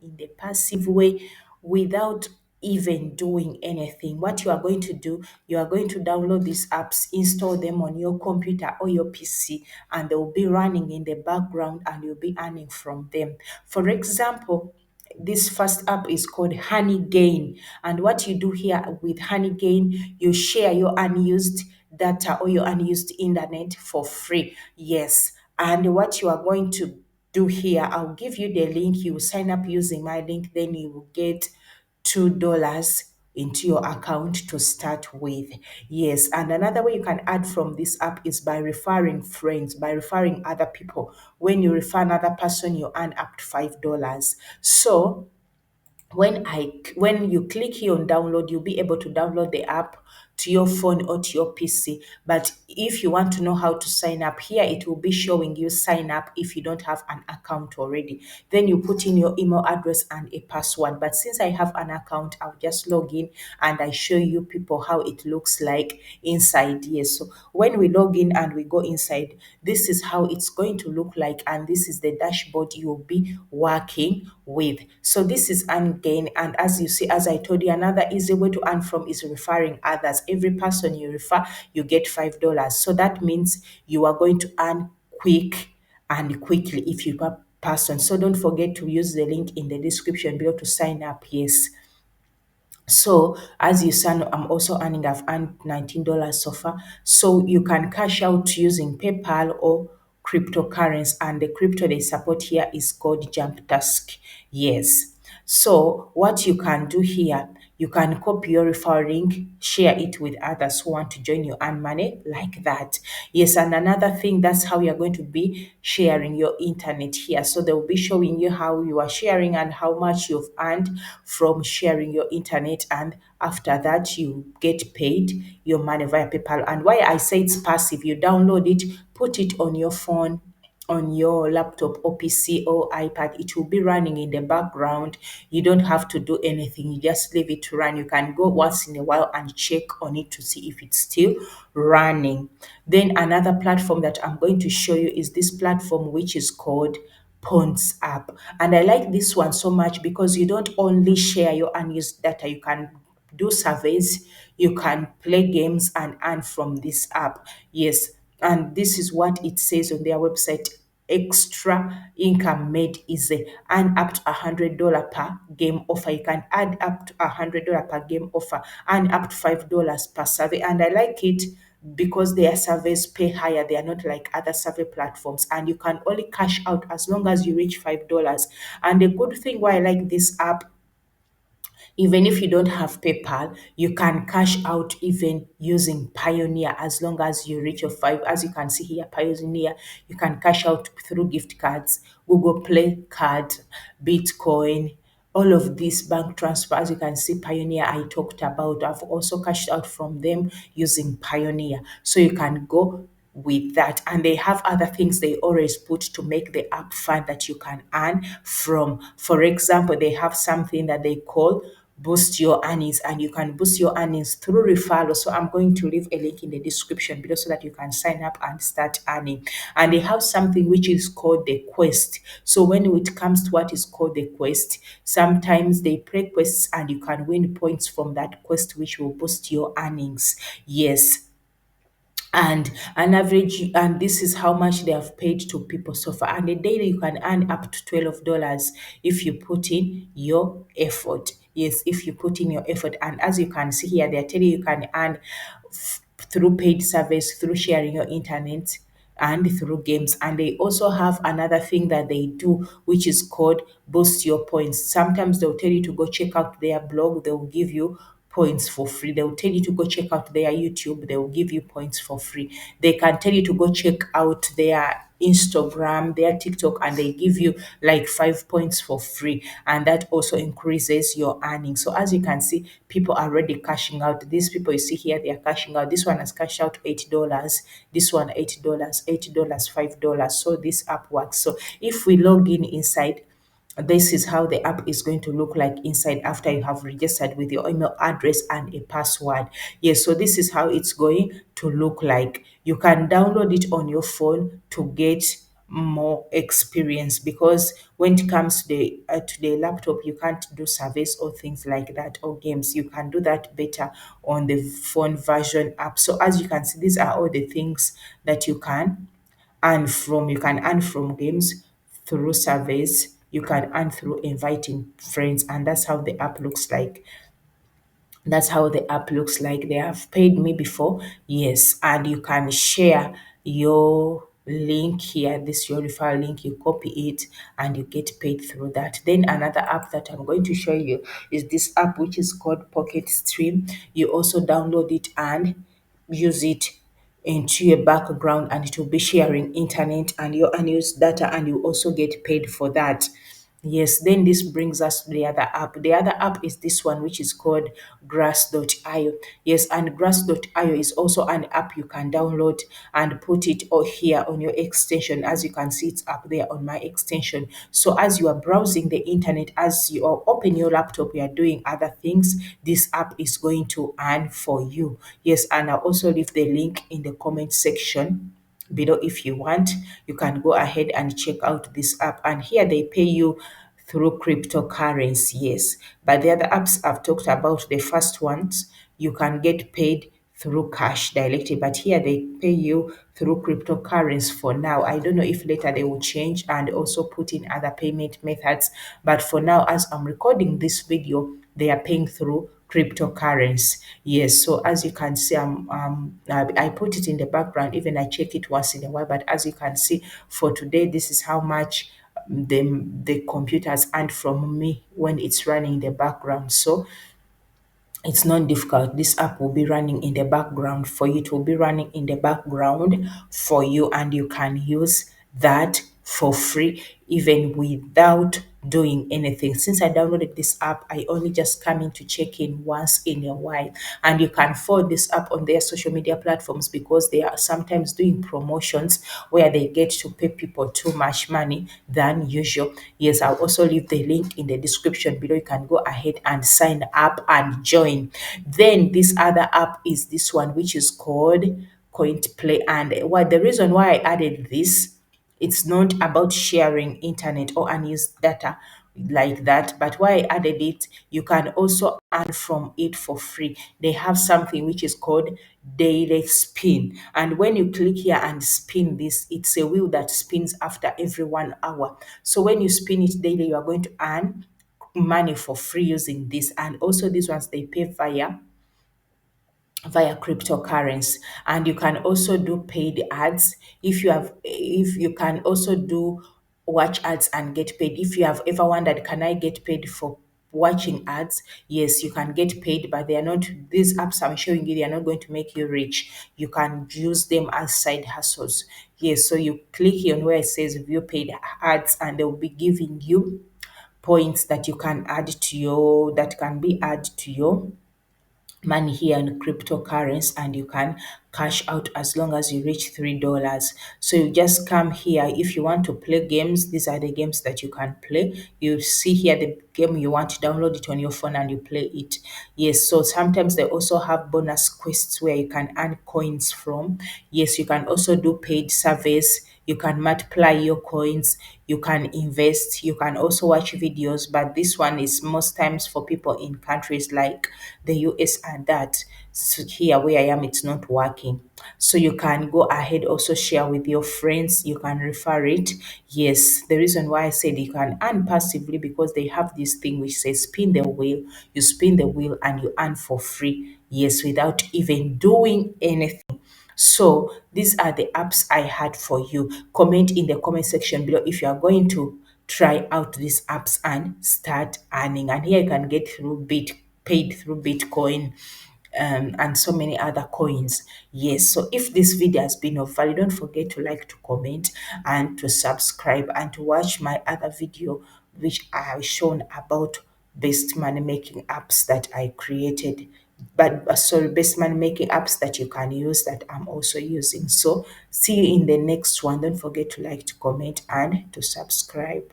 in the passive way without even doing anything. What you are going to do, you are going to download these apps, install them on your computer or your PC, and they will be running in the background and you'll be earning from them. For example, this first app is called Honey Gain. And what you do here with Honey Gain, you share your unused data or your unused internet for free. Yes. And what you are going to do here, I'll give you the link. You will sign up using my link, then you will get $2 into your account to start with. Yes, and another way you can add from this app is by referring friends, by referring other people. When you refer another person, you earn up to $5. So when you click here on download, you'll be able to download the app to your phone or to your PC. But if you want to know how to sign up, here it will be showing you sign up if you don't have an account already. Then you put in your email address and a password. But since I have an account, I'll just log in and I show you people how it looks like inside. Yes. So when we log in and we go inside, this is how it's going to look like, and this is the dashboard you'll be working with. So this is earn gain, and as you see, as I told you, another easy way to earn from is referring others. Every person you refer, you get $5. So that means you are going to earn quick and quickly if you per person. So don't forget to use the link in the description below to sign up. Yes. So as you saw, I'm also earning, I've earned $19 so far. So you can cash out using PayPal or cryptocurrency. And the crypto they support here is called Jump Task. Yes. So what you can do here, you can copy your referral link, share it with others who want to join you and money like that. Yes, and another thing, that's how you're going to be sharing your internet here. So they will be showing you how you are sharing and how much you've earned from sharing your internet. And after that, you get paid your money via PayPal. And why I say it's passive, you download it, put it on your phone, on your laptop or PC or iPad. It will be running in the background. You don't have to do anything. You just leave it to run. You can go once in a while and check on it to see if it's still running. Then another platform that I'm going to show you is this platform which is called Ponds app. And I like this one so much because you don't only share your unused data, you can do surveys, you can play games and earn from this app. Yes, and this is what it says on their website. Extra income made easy. Earn up to $100 per game offer. You can add up to $100 per game offer, and up to $5 per survey. And I like it because their surveys pay higher. They are not like other survey platforms, and you can only cash out as long as you reach $5. And the good thing why I like this app, even if you don't have PayPal, you can cash out even using Pioneer as long as you reach your five. As you can see here, Pioneer, you can cash out through gift cards, Google Play card, Bitcoin, all of these bank transfer. As you can see, Pioneer I talked about. I've also cashed out from them using Pioneer. So you can go with that, and they have other things they always put to make the app fun that you can earn from. For example, they have something that they call boost your earnings, and you can boost your earnings through referral. So I'm going to leave a link in the description below so that you can sign up and start earning. And they have something which is called the quest. So when it comes to what is called the quest, sometimes they play quests and you can win points from that quest which will boost your earnings. Yes, and an average, and this is how much they have paid to people so far. And a daily you can earn up to $12 if you put in your effort. Yes, if you put in your effort. And as you can see here, they're telling you can earn through paid service, through sharing your internet, and through games. And they also have another thing that they do, which is called boost your points. Sometimes they'll tell you to go check out their blog, they'll give you points for free. They'll tell you to go check out their YouTube, they will give you points for free. They can tell you to go check out their Instagram, their TikTok, and they give you like 5 points for free. And that also increases your earnings. So as you can see, people are already cashing out. These people you see here, they are cashing out. This one has cashed out $8, this one $8, $8, $5. So this app works. So if we log in inside, this is how the app is going to look like inside after you have registered with your email address and a password. Yes, so this is how it's going to look like. You can download it on your phone to get more experience, because when it comes to the laptop you can't do surveys or things like that, or games. You can do that better on the phone version app. So as you can see, these are all the things that you can earn from. You can earn from games, through surveys, you can earn through inviting friends, and that's how the app looks like. That's how the app looks like. They have paid me before, yes, and you can share your link here. This your referral link, you copy it and you get paid through that. Then another app that I'm going to show you is this app which is called Pocket Stream. You also download it and use it into your background, and it will be sharing internet and your unused data, and you also get paid for that. Yes, then this brings us to the other app. The other app is this one, which is called Grass.io. Yes, and Grass.io is also an app you can download and put it all here on your extension. As you can see, it's up there on my extension. So as you are browsing the internet, as you are open your laptop, you are doing other things, this app is going to earn for you. Yes, and I'll also leave the link in the comment section below. If you want, you can go ahead and check out this app, and here they pay you through cryptocurrency. Yes, but the other apps I've talked about, the first ones, you can get paid through cash directly, but here they pay you through cryptocurrency for now. I don't know if later they will change and also put in other payment methods, but for now, as I'm recording this video, they are paying through cryptocurrency. Yes, so as you can see, I put it in the background, even I check it once in a while, but as you can see, for today, this is how much the computers earned from me when it's running in the background. So it's not difficult. This app will be running in the background for you. It will be running in the background for you, and you can use that for free even without doing anything. Since I downloaded this app, I only just come in to check in once in a while. And you can follow this app on their social media platforms, because they are sometimes doing promotions where they get to pay people too much money than usual. Yes, I'll also leave the link in the description below. You can go ahead and sign up and join. Then this other app is this one, which is called Coinplay. And what the reason why I added this, it's not about sharing internet or unused data like that, but why I added it, you can also earn from it for free. They have something which is called daily spin, and when you click here and spin this, it's a wheel that spins after every 1 hour. So when you spin it daily, you are going to earn money for free using this. And also these ones, they pay via cryptocurrency, and you can also do paid ads. If you can also do watch ads and get paid. If you have ever wondered, can I get paid for watching ads? Yes, you can get paid, but they are not, these apps I'm showing you, they are not going to make you rich. You can use them as side hustles. Yes, so you click here on where it says view paid ads, and they'll be giving you points that you can add to your, that can be add to your money here on cryptocurrency, and you can cash out as long as you reach $3. So you just come here. If you want to play games, these are the games that you can play. You see here the game you want to download it on your phone and you play it. Yes, so sometimes they also have bonus quests where you can earn coins from. Yes, you can also do paid surveys. You can multiply your coins, you can invest, you can also watch videos, but this one is most times for people in countries like the US and that. So here where I am, it's not working. So you can go ahead, also share with your friends, you can refer it. Yes, the reason why I said you can earn passively, because they have this thing which says spin the wheel. You spin the wheel and you earn for free. Yes, without even doing anything. So these are the apps I had for you. Comment in the comment section below if you are going to try out these apps and start earning. And here you can get paid through Bitcoin, and so many other coins. Yes, so if this video has been of value, don't forget to like, to comment, and to subscribe, and to watch my other video which I have shown about best money making apps that I created. But sorry, best money making apps that you can use that I'm also using. So see you in the next one. Don't forget to like, to comment, and to subscribe.